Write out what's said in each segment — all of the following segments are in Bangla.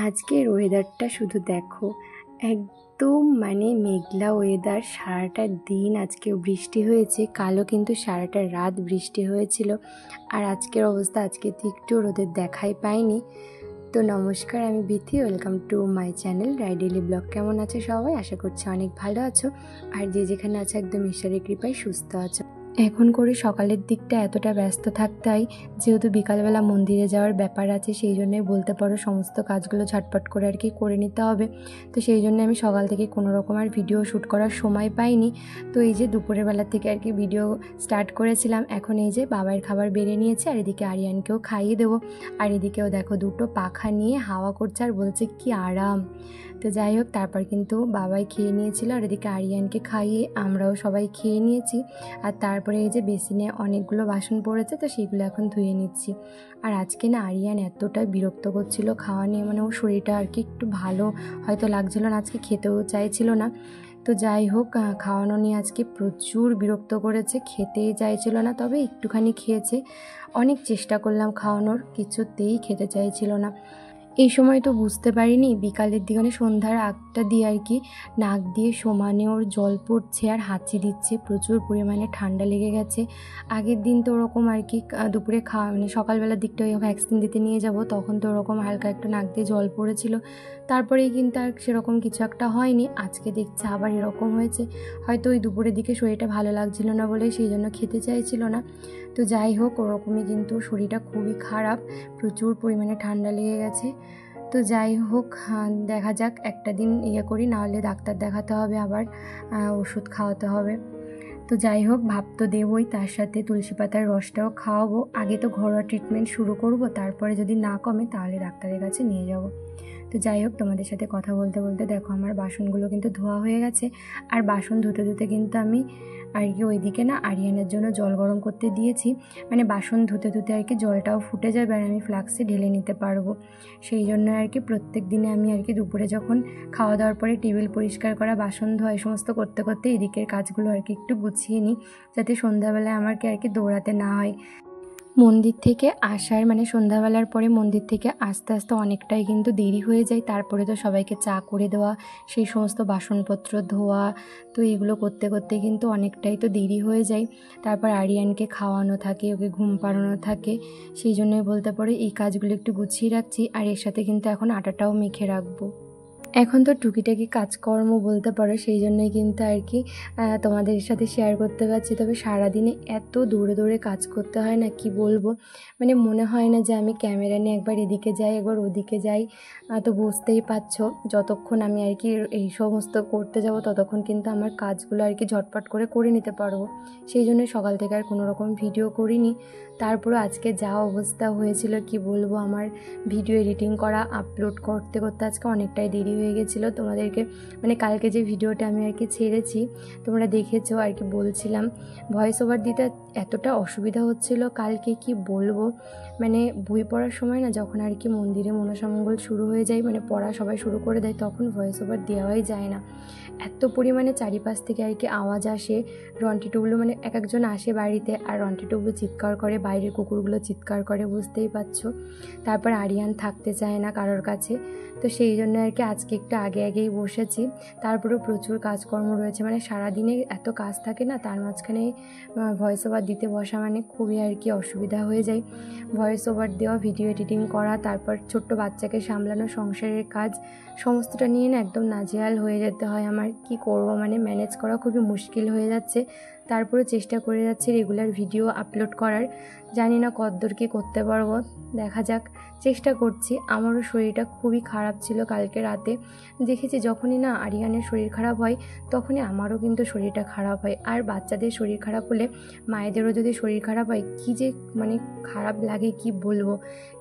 আজকের ওয়েদারটা শুধু দেখো, একদম মানে মেঘলা ওয়েদার। সারাটা দিন আজকেও বৃষ্টি হয়েছে, কালও কিন্তু সারাটা রাত বৃষ্টি হয়েছিল। আর আজকের অবস্থা, আজকে তো একটু রোদের দেখাই পাইনি। তো নমস্কার, আমি Bithi, welcome to my channel Rai daily blog. কেমন আছে সবাই? আশা করছি অনেক ভালো আছো, আর যে যেখানে আছে একদম ঈশ্বরের কৃপায় সুস্থ আছো। এখন করে সকালের দিকটা এতটা ব্যস্ত থাকতে হয়, যেহেতু বিকালবেলা মন্দিরে যাওয়ার ব্যাপার আছে, সেই জন্যই বলতে পারো সমস্ত কাজগুলো ঝটপট করে আর কি করে নিতে হবে। তো সেই জন্য আমি সকাল থেকে কোনো রকম আর ভিডিও শ্যুট করার সময় পাইনি। তো এই যে দুপুরের বেলা থেকে আর কি ভিডিও স্টার্ট করেছিলাম। এখন এই যে বাবার খাবার বেড়ে নিয়েছি, আর এদিকে আরিয়ানকেও খাইয়ে দেবো। আর এদিকেও দেখো দুটো পাখা নিয়ে হাওয়া করছে আর বলছে কি আরাম। তো যাই হোক, তারপর কিন্তু বাবাই খেয়ে নিয়েছিল, আর এদিকে আরিয়ানকে খাইয়ে আমরাও সবাই খেয়ে নিয়েছি। আর তারপরে এই যে বেসিনে অনেকগুলো বাসন পড়েছে, তো সেগুলো এখন ধুয়ে নিচ্ছি। আর আজকে না আরিয়ান এতটা বিরক্ত করছিল খাওয়া নিয়ে, মানে ওর শরীরটা আর কি একটু ভালো হয়তো লাগছিল না, আজকে খেতেও চাইছিল না। তো যাই হোক, খাওয়ানো নিয়ে আজকে প্রচুর বিরক্ত করেছে, খেতেই চাইছিল না, তবে একটুখানি খেয়েছে। অনেক চেষ্টা করলাম খাওয়ানোর, কিছুতেই খেতে চাইছিল না। এই সময় তো বুঝতে পারিনি, বিকালের দিকে মানে সন্ধ্যার আগটা দিয়ে আর কি নাক দিয়ে সমানে ওর জল পড়ছে আর হাঁচি দিচ্ছে, প্রচুর পরিমাণে ঠান্ডা লেগে গেছে। আগের দিন তো ওরকম আর কি দুপুরে খাওয়া মানে সকালবেলার দিকটা ওই ভ্যাকসিন দিতে নিয়ে যাব, তখন তো ওরকম হালকা একটু নাক দিয়ে জল পড়েছিল। তারপরেই কিন্তু আর সেরকম কিছু একটা হয়নি। আজকে দেখছে আবার এরকম হয়েছে, হয়তো ওই দুপুরের দিকে শরীরটা ভালো লাগছিল না বলে সেই জন্য খেতে চাইছিল না। তো যাই হোক, ওরকমই কিন্তু শরীরটা খুবই খারাপ, প্রচুর পরিমাণে ঠান্ডা লেগে গেছে। তো যাই হোক, দেখা যাক, একটা দিন করি, নাহলে ডাক্তার দেখাতে হবে, আবার ওষুধ খাওয়াতে হবে। তো যাই হোক, ভাব তো দেবই, তার সাথে তুলসী পাতার রসটাও খাওয়াবো। আগে তো ঘরোয়া ট্রিটমেন্ট শুরু করব, তারপরে যদি না কমে তাহলে ডাক্তারের কাছে নিয়ে যাব। তো যাই হোক, তোমাদের সাথে কথা বলতে বলতে দেখো আমার বাসনগুলো কিন্তু ধোয়া হয়ে গেছে। আর বাসন ধুতে ধুতে কিন্তু আমি আর কি ওইদিকে না আরিয়ানের জন্য জল গরম করতে দিয়েছি, মানে বাসন ধুতে ধুতে আর কি জলটাও ফুটে যাবে আর আমি ফ্লাক্সে ঢেলে নিতে পারবো। সেই জন্য আর কি প্রত্যেক দিনে আমি আর কি দুপুরে যখন খাওয়া দাওয়ার পরে টেবিল পরিষ্কার করা, বাসন ধোয়া, এই সমস্ত করতে করতে এদিকের কাজগুলো আর কি একটু গুছিয়ে নিই, যাতে সন্ধ্যাবেলায় আমাকে আর কি দৌড়াতে না হয়। মন্দির থেকে আসার মানে সন্ধ্যাবেলার পরে মন্দির থেকে আস্তে আস্তে অনেকটাই কিন্তু দেরি হয়ে যায়। তারপরে তো সবাইকে চা করে দেওয়া, সেই সমস্ত বাসনপত্র ধোয়া, তো এগুলো করতে করতে কিন্তু অনেকটাই তো দেরি হয়ে যায়। তারপর আরিয়ানকে খাওয়ানো থাকে, ওকে ঘুম পাড়ানো থাকে, সেই জন্যই বলতে পারে এই কাজগুলো একটু গুছিয়ে রাখছি। আর এর সাথে কিন্তু এখন আটাটাও মেখে রাখবো। এখন তো টুকিটাকি কাজকর্ম বলতে পারো, সেই জন্যই কিন্তু আর কি তোমাদের সাথে শেয়ার করতে পারছি। তবে সারাদিনে এত দৌড়ে দৌড়ে কাজ করতে হয় না, কি বলবো, মানে মনে হয় না যে আমি ক্যামেরা নিয়ে একবার এদিকে যাই একবার ওদিকে যাই। তো বুঝতেই পারছো, যতক্ষণ আমি আর কি এই সমস্ত করতে যাব ততক্ষণ কিন্তু আমার কাজগুলো আর কি ঝটপট করে করে নিতে পারবো। সেই জন্য সকাল থেকে আর কোনো রকম ভিডিও করিনি। তারপরে আজকে যা অবস্থা হয়েছিল কি বলবো, আমার ভিডিও এডিটিং করা আপলোড করতে করতে আজকে অনেকটাই দেরি হয়ে গেছিলো। তোমাদেরকে মানে কালকে যে ভিডিওটা আমি আর কি ছেড়েছি তোমরা দেখেছো আর কি, বলছিলাম ভয়েস ওভার দিতে এতটা অসুবিধা হচ্ছিল কালকে, কি বলবো। মানে বই পড়ার সময় না, যখন আর কি মন্দিরে মনসামঙ্গল শুরু হয়ে যায়, মানে পড়া সবাই শুরু করে দেয়, তখন ভয়েস ওভার দেওয়াই যায় না। এত পরিমাণে চারিপাশ থেকে আর কি আওয়াজ আসে, রন্টিটুগুলো মানে এক একজন আসে বাড়িতে, আর রন্টিটুগুলো চিৎকার করে, বাইরের কুকুরগুলো চিৎকার করে, বুঝতেই পারছো। তারপর আরিয়ান থাকতে চায় না কারোর কাছে, তো সেই জন্য আর কি আজকে একটু আগে আগেই বসেছি। তারপরেও প্রচুর কাজকর্ম রয়েছে, মানে সারাদিনে এত কাজ থাকে না, তার মাঝখানে ভয়েস ওভার দিতে বসা মানে খুবই আর কি অসুবিধা হয়ে যায়। ভয়েস ওভার দেওয়া, ভিডিও এডিটিং করা, তারপর ছোট্ট বাচ্চাকে সামলানো, সংসারের কাজ, সমস্তটা নিয়ে না একদম নাজেহাল হয়ে যেতে হয় আমার। কি করব, মানে ম্যানেজ করা খুবই মুশকিল হয়ে যাচ্ছে। তারপরে চেষ্টা করে যাচ্ছি রেগুলার ভিডিও আপলোড করার, জানি না কতদূর কী করতে পারবো, দেখা যাক, চেষ্টা করছি। আমারও শরীরটা খুবই খারাপ ছিল কালকে রাতে, দেখেছি যখনই না আরিয়ানের শরীর খারাপ হয় তখনই আমারও কিন্তু শরীরটা খারাপ হয়। আর বাচ্চাদের শরীর খারাপ হলে মায়েদেরও যদি শরীর খারাপ হয়, কী যে মানে খারাপ লাগে কি বলবো।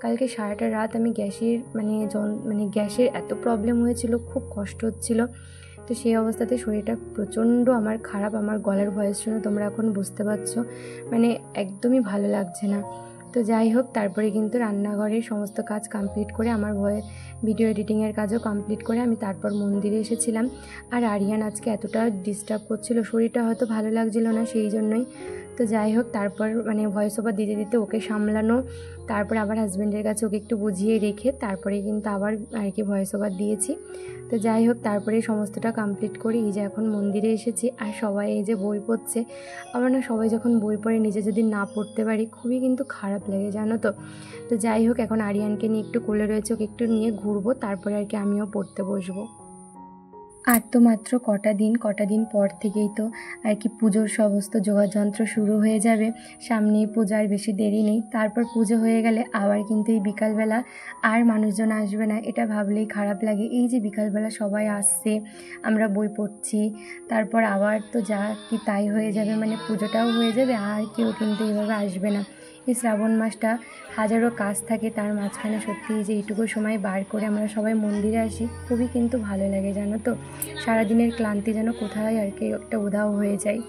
কালকে সারাটা রাত আমি গ্যাসের মানে গ্যাসের এত প্রবলেম হয়েছিল, খুব কষ্ট হচ্ছিল। তো সেই অবস্থাতে শরীরটা প্রচণ্ড আমার খারাপ, আমার গলার ভয়েস শুনে তোমরা এখন বুঝতে পারছো, মানে একদমই ভালো লাগছে না। তো যাই হোক, তারপরে কিন্তু রান্নাঘরের সমস্ত কাজ কমপ্লিট করে, আমার ভিডিও এডিটিংয়ের কাজও কমপ্লিট করে আমি তারপর মন্দিরে এসেছিলাম। আর আরিয়ান আজকে এতটা ডিস্টার্ব করছিল, শরীরটা হয়তো ভালো লাগছিল না, সেই জন্যই। তো যাই হোক, তারপর মানে ভয়েস ওভার দিতে দিতে ওকে সামলানো, তারপর আবার হাজব্যান্ডের কাছে ওকে একটু বুঝিয়ে রেখে তারপরে কিন্তু আবার আর কি ভয়েস ওভার দিয়েছি। তো যাই হোক, তারপরে সমস্তটা কমপ্লিট করি। এই যে এখন মন্দিরে এসেছি আর সবাই এই যে বই পড়ছে। আমার না সবাই যখন বই পড়ে নিজে যদি না পড়তে পারি খুবই কিন্তু খারাপ লাগে, জানো তো। তো যাই হোক, এখন আরিয়ানকে নিয়ে একটু কোলে রয়েছে, ওকে একটু নিয়ে ঘুরবো, তারপরে আর কি আমিও পড়তে বসবো। আর তো মাত্র কটা দিন পর থেকেই তো আর কি পুজোর সমস্ত যোগাযন্ত্র শুরু হয়ে যাবে। সামনেই পূজার বেশি দেরি নেই। তারপর পুজো হয়ে গেলে আবার কিন্তু এই বিকালবেলা আর মানুষজন আসবে না, এটা ভাবলেই খারাপ লাগে। এই যে বিকালবেলা সবাই আসছে, আমরা বই পড়ছি, তারপর আবার তো যা কি তাই হয়ে যাবে, মানে পুজোটাও হয়ে যাবে আর কেউ কিন্তু এইভাবে আসবে না। এই শ্রাবণ মাসটা হাজারো কাজ থাকে, তার মাঝখানে সত্যি যে এইটুকু সময় বার করে আমরা সবাই মন্দিরে আসি খুবই কিন্তু ভালো লাগে, জানো তো। সারাদিনের ক্লান্তি যেন কোথায় আর কি একটা উধাও হয়ে যায়।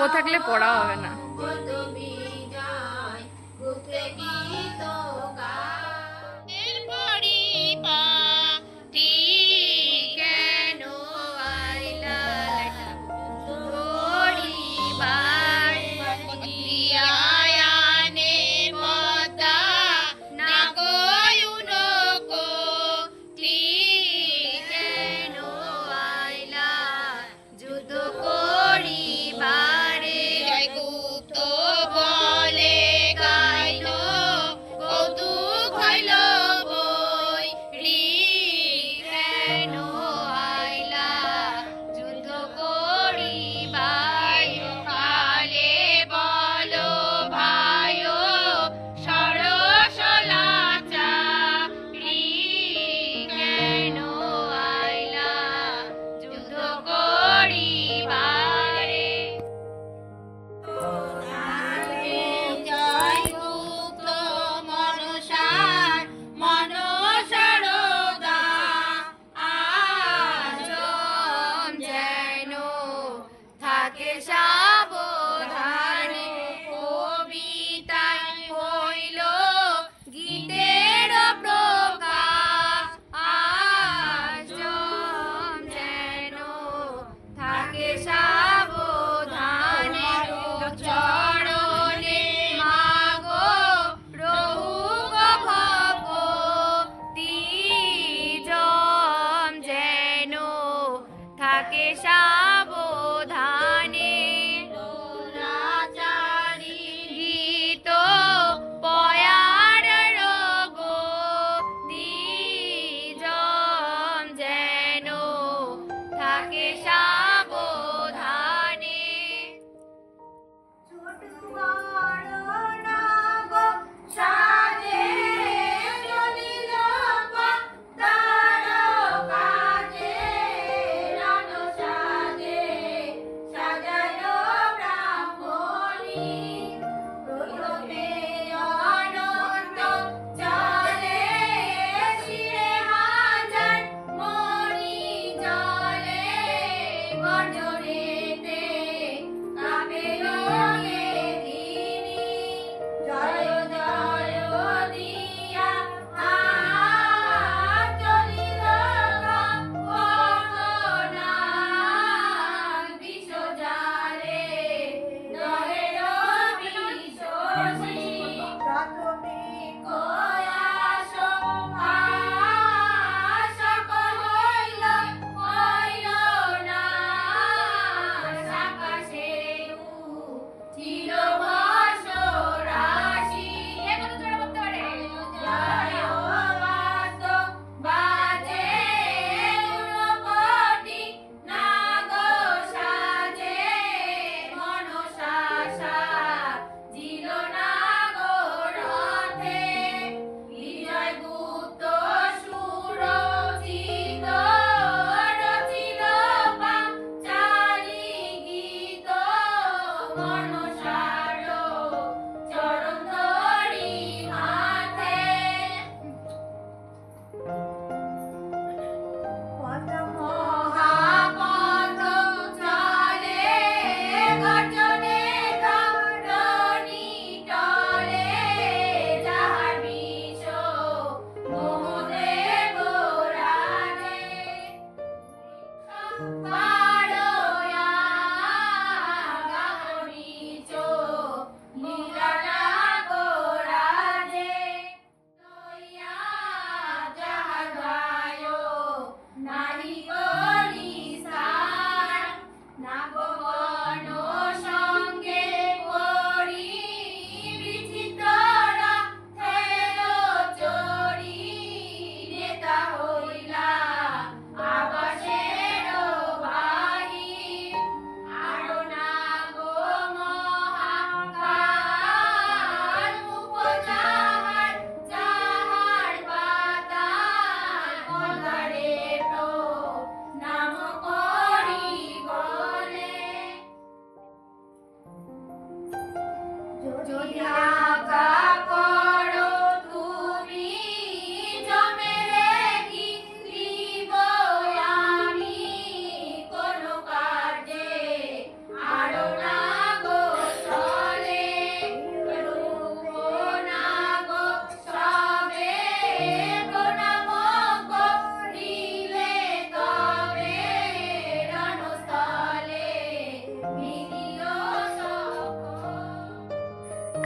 ও থাকলে পড়া হবে না।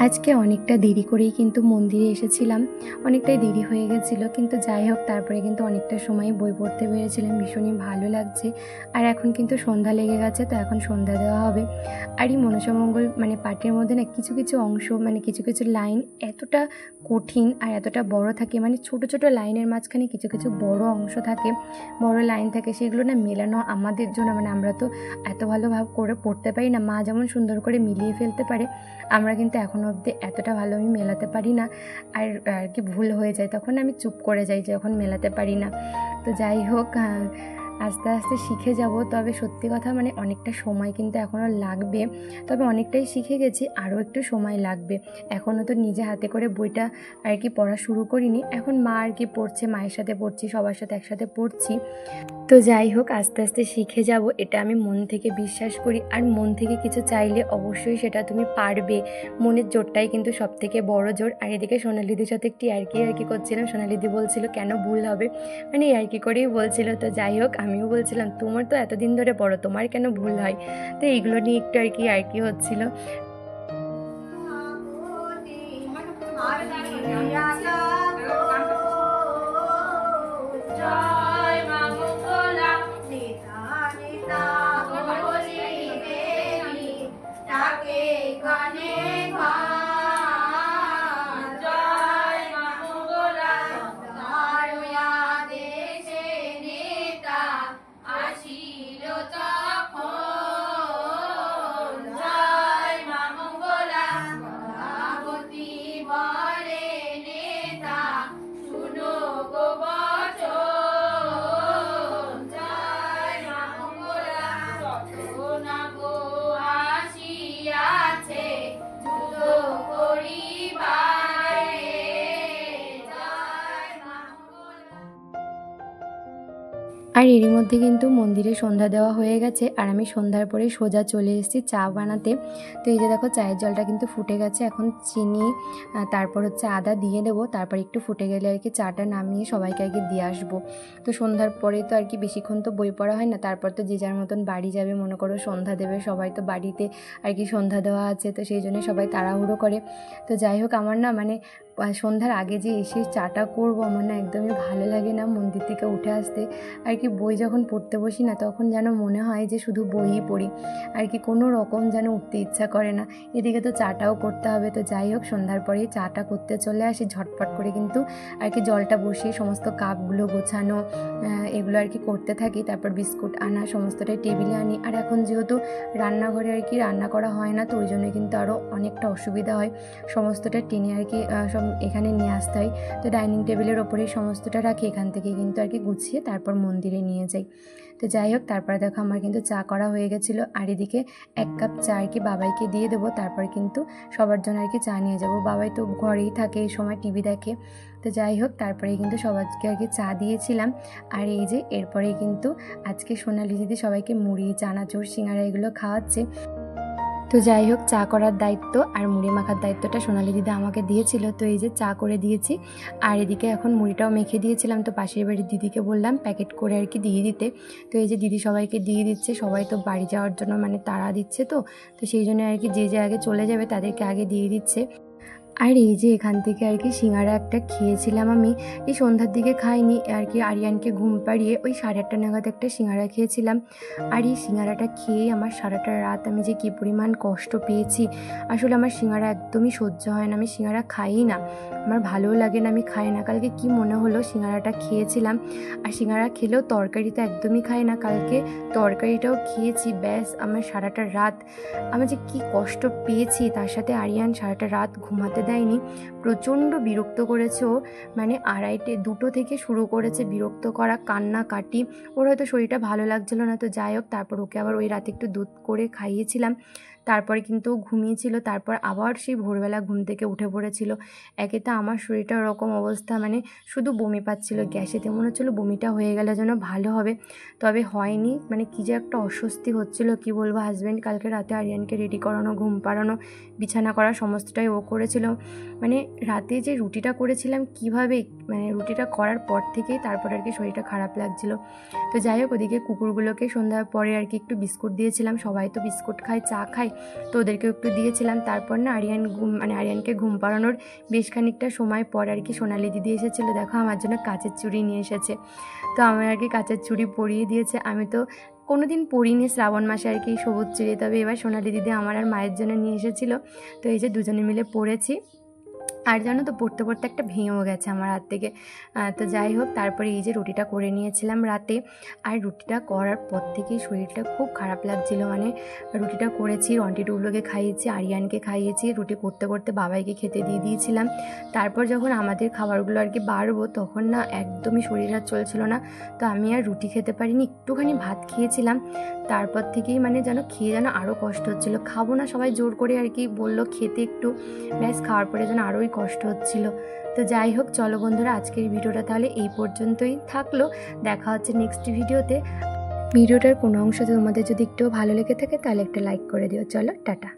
আজকে অনেকটা দেরি করেই কিন্তু মন্দিরে এসেছিলাম, অনেকটাই দেরি হয়ে গেছিলো, কিন্তু যাই হোক তারপরে কিন্তু অনেকটা সময় বই পড়তে পেরেছিলাম, ভীষণই ভালো লাগছে। আর এখন কিন্তু সন্ধ্যা লেগে গেছে, তো এখন সন্ধ্যা দেওয়া হবে। আর এই মনসামঙ্গল মানে পাঠের মধ্যে না কিছু কিছু অংশ মানে কিছু কিছু লাইন এতটা কঠিন আর এতটা বড় থাকে, মানে ছোট ছোট লাইনের মাঝখানে কিছু কিছু বড় অংশ থাকে, বড় লাইন থাকে, সেগুলো না মেলানো আমাদের জন্য মানে আমরা তো এত ভালোভাবে করে পড়তে পারি না। মা যেমন সুন্দর করে মিলিয়ে ফেলতে পারে, আমরা কিন্তু এখনও অবধি এতটা ভালো আমি মেলাতে পারি না। আর আর কি ভুল হয়ে যায়, তখন আমি চুপ করে যাই যখন মেলাতে পারি না। তো যাই হোক, আস্তে আস্তে শিখে যাব। তবে সত্যি কথা মানে অনেকটা সময় কিন্তু এখনও লাগবে, তবে অনেকটাই শিখে গেছি, আরও একটু সময় লাগবে। এখনও তো নিজে হাতে করে বইটা আর কি পড়া শুরু করিনি, এখন মা আর কি পড়ছে, মায়ের সাথে পড়ছি, সবার সাথে একসাথে পড়ছি। তো যাই হোক আস্তে আস্তে শিখে যাব, এটা আমি মন থেকে বিশ্বাস করি। আর মন থেকে কিছু চাইলে অবশ্যই সেটা তুমি পারবে, মনের জোরটাই কিন্তু সব থেকে বড় জোর। আর এদিকে সোনালিদির সাথে একটি ইয়ার্কি করছিলাম, সোনালিদি বলছিল কেন ভুল হবে, মানে ইয়ার্কি করেই বলছিল। তো যাই হোক আমিও বলছিলাম তোমার তো এতদিন ধরে পড়ো, তোমার কেন ভুল হয়। তো এইগুলো নিয়ে একটু আর কি ইয়ার্কি হচ্ছিল। আর এরই মধ্যে কিন্তু মন্দিরে সন্ধ্যা দেওয়া হয়ে গেছে, আর আমি সন্ধ্যার পরে সোজা চলে এসেছি চা বানাতে। তো এই যে দেখো চায়ের জলটা কিন্তু ফুটে গেছে, এখন চিনি তারপর হচ্ছে আদা দিয়ে দেবো, তারপর একটু ফুটে গেলে আর কি চাটা নামিয়ে সবাইকে আর কি দিয়ে আসবো। তো সন্ধ্যার পরে তো আর কি বেশিক্ষণ তো বই পড়া হয় না, তারপর তো যে যার মতন বাড়ি যাবে, মনে করো সন্ধ্যা দেবে, সবাই তো বাড়িতে আর কি সন্ধ্যা দেওয়া আছে, তো সেই জন্য সবাই তাড়াহুড়ো করে। তো যাই হোক আমার না মানে সন্ধ্যার আগে যে এসে চাটা করবো আমার না একদমই ভালো লাগে না, মন্দির থেকে উঠে আসতে আর কি বই যখন পড়তে বসি না তখন যেন মনে হয় যে শুধু বইই পড়ি, আর কি কোনো রকম যেন উঠতে ইচ্ছা করে না। এদিকে তো চাটাও করতে হবে। তো যাই হোক সন্ধ্যার পরেই চাটা করতে চলে আসি ঝটপট করে, কিন্তু আর কি জলটা বসিয়ে সমস্ত কাপগুলো গোছানো এগুলো আর কি করতে থাকি, তারপর বিস্কুট আনা সমস্তটাই টেবিলে আনি। আর এখন যেহেতু রান্নাঘরে আর কি রান্না করা হয় না, তো ওই জন্য কিন্তু আরও অনেকটা অসুবিধা হয়, সমস্তটা টেনে আর কি সব এখানে নিয়ে আসতে হয়। তো ডাইনিং টেবিলের ওপরেই সমস্তটা রাখি, এখান থেকে কিন্তু আর কি গুছিয়ে তারপর মন্দিরে নিয়ে যাই। তো যাই হোক তারপরে দেখো আমার কিন্তু চা করা হয়ে গেছিলো, আর এদিকে 1 কাপ চা আর কি বাবাইকে দিয়ে দেবো, তারপর কিন্তু সবার জন্য আর কি চা নিয়ে যাবো। বাবাই তো ঘরেই থাকে, এই সময় টিভি দেখে। তো যাই হোক তারপরে কিন্তু সবাইকে আর কি চা দিয়েছিলাম। আর এই যে এরপরেই কিন্তু আজকে সোনালি দিদি সবাইকে মুড়ি, চানাচুর, সিঙ্গারা এগুলো খাওয়াচ্ছে। তো যাই হোক চা করার দায়িত্ব আর মুড়ি মাখার দায়িত্বটা সোনালি দিদা আমাকে দিয়েছিল। তো এই যে চা করে দিয়েছি, আর এদিকে এখন মুড়িটাও মেখে দিয়েছিলাম। তো পাশের বাড়ির দিদিকে বললাম প্যাকেট করে আর কি দিয়ে দিতে। তো এই যে দিদি সবাইকে দিয়ে দিচ্ছে, সবাই তো বাড়ি যাওয়ার জন্য মানে তাড়া দিচ্ছে, তো সেই জন্য আর কি যে যে আগে চলে যাবে তাদেরকে আগে দিয়ে দিচ্ছে। আর এই যে এখান থেকে আর কি সিঙ্গারা একটা খেয়েছিলাম আমি, এই সন্ধ্যার দিকে খাইনি আর কি, আরিয়ানকে ঘুম পাড়িয়ে ওই 8:30 নাগাদ একটা সিঙ্গারা খেয়েছিলাম। আর এই সিঙ্গারাটা খেয়েই আমার সারাটা রাত আমি যে কী পরিমাণ কষ্ট পেয়েছি। আসলে আমার সিঙ্গারা একদমই সহ্য হয় না, আমি সিঙ্গারা খাই না, আমার ভালোও লাগে না, আমি খাই না। কালকে কি মনে হলো সিঙ্গারাটা খেয়েছিলাম, আর সিঙ্গারা খেলেও তরকারি তো একদমই খাই না, কালকে তরকারিটাও খেয়েছি, ব্যাস আমার সারাটা রাত আমি যে কী কষ্ট পেয়েছি। তার সাথে আরিয়ান সারাটা রাত ঘুমাতে দেয়নি, প্রচণ্ড বিরক্ত করেছে ও, মানে 2:30 থেকে শুরু করেছে বিরক্ত করা, কান্নাকাটি। ওর হয়তো শরীরটা ভালো লাগছিল না। তো যাই হোক তারপর ওকে আবার ওই রাতে একটু দুধ করে খাইয়েছিলাম, তারপরে কিন্তু ঘুমিয়েছিল, তারপর আবার সেই ভোরবেলা ঘুম থেকে উঠে পড়েছিল। একে তো আমার শরীরটা ওরকম অবস্থা, মানে শুধু বমি পাচ্ছিল, গ্যাসেতে মনে হচ্ছিলো বমিটা হয়ে গেলে যেন ভালো হবে, তবে হয়নি। মানে কী যে একটা অস্বস্তি হচ্ছিল কি বলবো। হাজব্যান্ড কালকে রাতে আরিয়ানকে রেডি করানো, ঘুম পাড়ানো, বিছানা করা সমস্তটাই ও করেছিল। মানে রাতে যে রুটিটা করেছিলাম কিভাবে, মানে রুটিটা করার পর থেকেই তারপর আর কি শরীরটা খারাপ লাগছিল। তো যাই হোক ওদিকে কুকুরগুলোকে সন্ধ্যার পরে আর কি একটু বিস্কুট দিয়েছিলাম, সবাই তো বিস্কুট খায়, চা খায়, তো ওদেরকেও একটু দিয়েছিলাম। তারপর না আরিয়ানকে ঘুম পাড়ানোর বেশ খানিকটা সময় পর আর কি সোনালি দিদি এসেছিলো। দেখো আমার জন্য কাচের চুড়ি নিয়ে এসেছে। তো আমার আর কি কাচের চুড়ি পরিয়ে দিয়েছে। আমি তো কোনো দিন পরিনি শ্রাবণ মাসে আর কি সবুজ চুড়ি, তবে এবার সোনালি দিদি আমার আর মায়ের জন্য নিয়ে এসেছিলো। তো এই যে দুজনে মিলে পরেছি। আর জানো তো পড়তে পড়তে একটা ভেঙেও গেছে আমার হাত থেকে। তো যাই হোক, তারপরে এই যে রুটিটা করে নিয়েছিলাম রাতে। আর রুটিটা করার পর থেকেই শরীরটা খুব খারাপ লাগছিল। মানে রুটিটা করেছি, রন্টি টুবলোকে খাইয়েছি, আরিয়ানকে খাইয়েছি, রুটি করতে করতে বাবাইকে খেতে দিয়ে দিয়েছিলাম। তারপর যখন আমাদের খাবারগুলো আর কি বাড়বো তখন না একদমই শরীর আর চলছিল না। তো আমি আর রুটি খেতে পারিনি, একটুখানি ভাত খেয়েছিলাম। তারপর থেকেই মানে যেন খেয়ে যেন আরও কষ্ট হচ্ছিল। খাবো না সবাই জোর করে আর কি বললো খেতে, একটু ব্যাস খাওয়ার পরে যেন আরোই কষ্ট হচ্ছিল। তো যাই হোক, চলো বন্ধুরা, আজকের ভিডিওটা তাহলে এই পর্যন্তই থাকলো। দেখা হচ্ছে নেক্সট ভিডিওতে। ভিডিওটার কোনো অংশ তোমাদের যদি একটু ভালো লেগে থাকে তাহলে একটা লাইক করে দিও। চলো, টাটা।